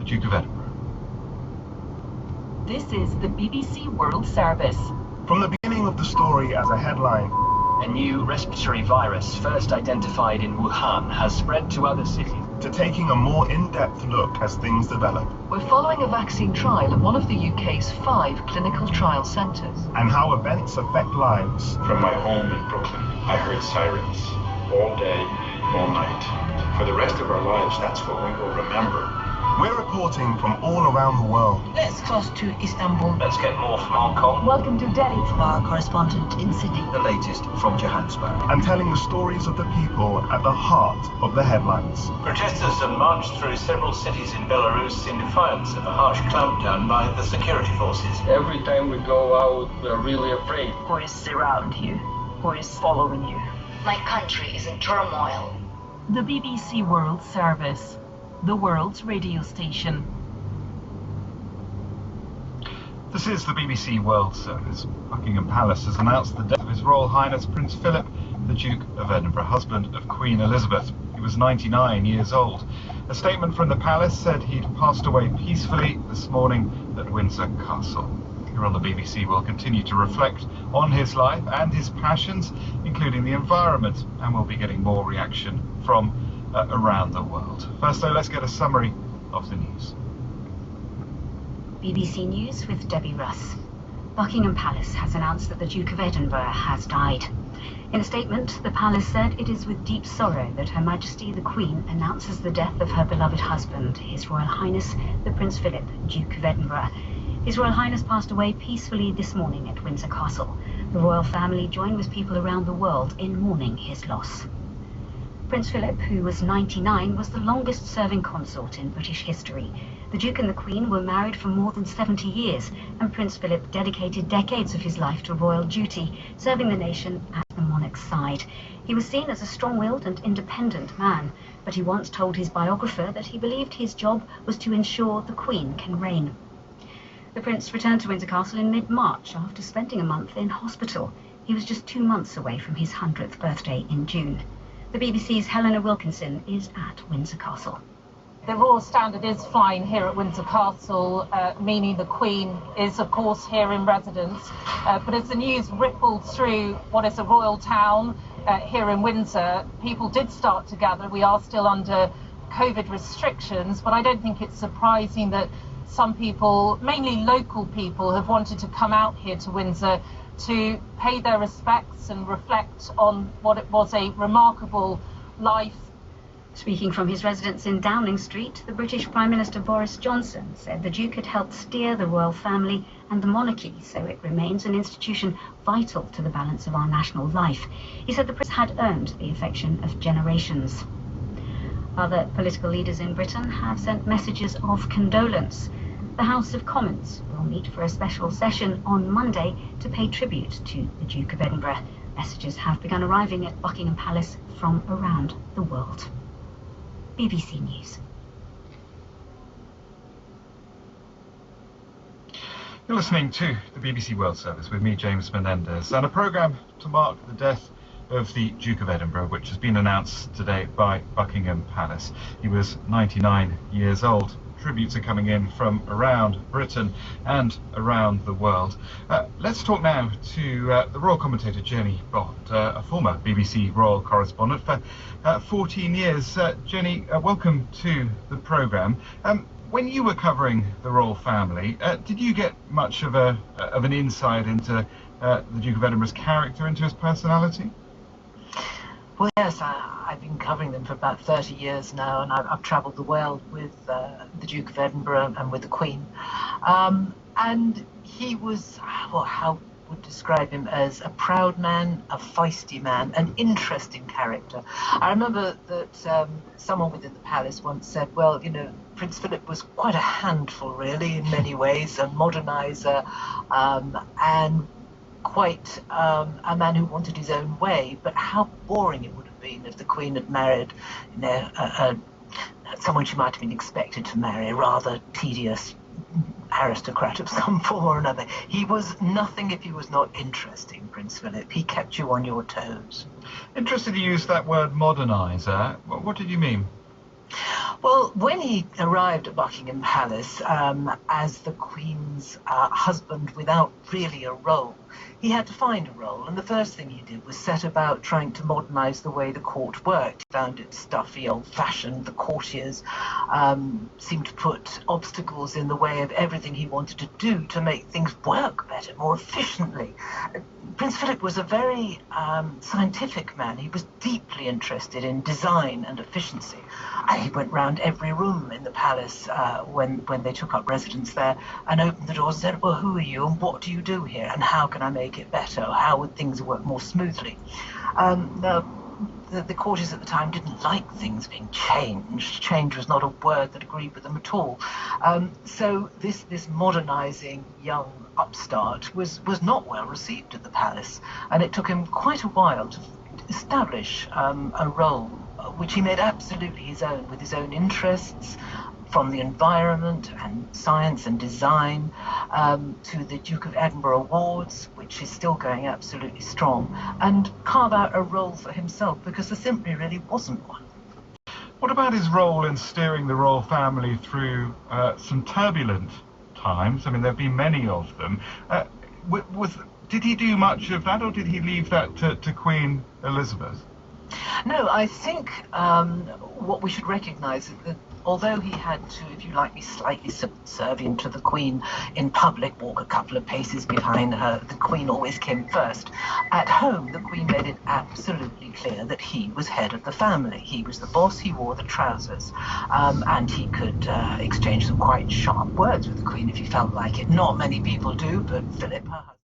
Duke of Edinburgh. This is the BBC World Service. From the beginning of the story as a headline, a new respiratory virus first identified in Wuhan has spread to other cities, to taking a more in-depth look as things develop. We're following a vaccine trial at one of the UK's 5 clinical trial centres. And how events affect lives. From my home in Brooklyn, I heard sirens all day, all night. For the rest of our lives, that's what we will remember. We're reporting from all around the world. Let's cross to Istanbul. Let's get more from Hong Kong. Welcome to Delhi. From our correspondent in Sydney. The latest from Johannesburg. And telling the stories of the people at the heart of the headlines. Protesters have marched through several cities in Belarus in defiance of a harsh clampdown by the security forces. Every time we go out, we're really afraid. Who is around you? Who is following you? My country is in turmoil. The BBC World Service, the world's radio station. This is the BBC World Service. Buckingham Palace has announced the death of His Royal Highness Prince Philip, the Duke of Edinburgh, husband of Queen Elizabeth. He was 99 years old. A statement from the palace said he'd passed away peacefully this morning at Windsor Castle. Here on the BBC, we'll continue to reflect on his life and his passions, including the environment, and we'll be getting more reaction from around the world. First though, let's get a summary of the news. BBC News with Debbie Russ. Buckingham Palace has announced that the Duke of Edinburgh has died. In a statement, the palace said it is with deep sorrow that Her Majesty the Queen announces the death of her beloved husband, His Royal Highness the Prince Philip, Duke of Edinburgh. His Royal Highness passed away peacefully this morning at Windsor Castle. The royal family joined with people around the world in mourning his loss. Prince Philip, who was 99, was the longest-serving consort in British history. The Duke and the Queen were married for more than 70 years, and Prince Philip dedicated decades of his life to royal duty, serving the nation at the monarch's side. He was seen as a strong-willed and independent man, but he once told his biographer that he believed his job was to ensure the Queen can reign. The Prince returned to Windsor Castle in mid-March after spending a month in hospital. He was just 2 months away from his 100th birthday in June. The BBC's Helena Wilkinson is at Windsor Castle. The Royal Standard is flying here at Windsor Castle, meaning the Queen is, of course, here in residence. But as the news rippled through what is a royal town here in Windsor, people did start to gather. We are still under COVID restrictions, but I don't think it's surprising that some people, mainly local people, have wanted to come out here to Windsor to pay their respects and reflect on what it was a remarkable life. Speaking from his residence in Downing Street, the British Prime Minister Boris Johnson said the Duke had helped steer the royal family and the monarchy, so it remains an institution vital to the balance of our national life. He said the Prince had earned the affection of generations. Other political leaders in Britain have sent messages of condolence. The House of Commons will meet for a special session on Monday to pay tribute to the Duke of Edinburgh. Messages have begun arriving at Buckingham Palace from around the world. BBC News. You're listening to the BBC World Service with me, James Menendez, and a programme to mark the death of the Duke of Edinburgh, which has been announced today by Buckingham Palace. He was 99 years old. Tributes are coming in from around Britain and around the world. Let's talk now to the royal commentator Jenny Bond, a former BBC royal correspondent for 14 years. Jenny, welcome to the programme. When you were covering the royal family, did you get much of an insight into the Duke of Edinburgh's character, into his personality? Well, yes, I've been covering them for about 30 years now, and I've travelled the world with the Duke of Edinburgh and with the Queen. And he was, well, how would describe him as a proud man, a feisty man, an interesting character. I remember that someone within the palace once said, well, you know, Prince Philip was quite a handful, really, in many ways, a moderniser, and quite a man who wanted his own way, but how boring it would have been if the Queen had married, you know, someone she might have been expected to marry, a rather tedious aristocrat of some form or another. He was nothing if he was not interesting, Prince Philip. He kept you on your toes. Interested you used that word moderniser. What did you mean? Well, when he arrived at Buckingham Palace as the Queen's husband without really a role, he had to find a role, and the first thing he did was set about trying to modernise the way the court worked. He found it stuffy, old-fashioned. The courtiers seemed to put obstacles in the way of everything he wanted to do to make things work better, more efficiently. Prince Philip was a very scientific man. He was deeply interested in design and efficiency. And he went round every room in the palace when they took up residence there and opened the doors and said, well, who are you and what do you do here and how can I make it better? How would things work more smoothly? The courtiers at the time didn't like things being changed. Change was not a word that agreed with them at all. So this modernising young upstart was not well received at the palace, and it took him quite a while to establish a role which he made absolutely his own, with his own interests, from the environment and science and design to the Duke of Edinburgh Awards, which is still going absolutely strong, and carve out a role for himself, because there simply really wasn't one. What about his role in steering the royal family through some turbulent times? I mean, there have been many of them. Did he do much of that, or did he leave that to Queen Elizabeth? No, I think what we should recognise is that although he had to, if you like, be slightly subservient to the Queen in public, walk a couple of paces behind her, the Queen always came first. At home, the Queen made it absolutely clear that he was head of the family. He was the boss, he wore the trousers, and he could exchange some quite sharp words with the Queen if he felt like it. Not many people do, but Philip, her husband,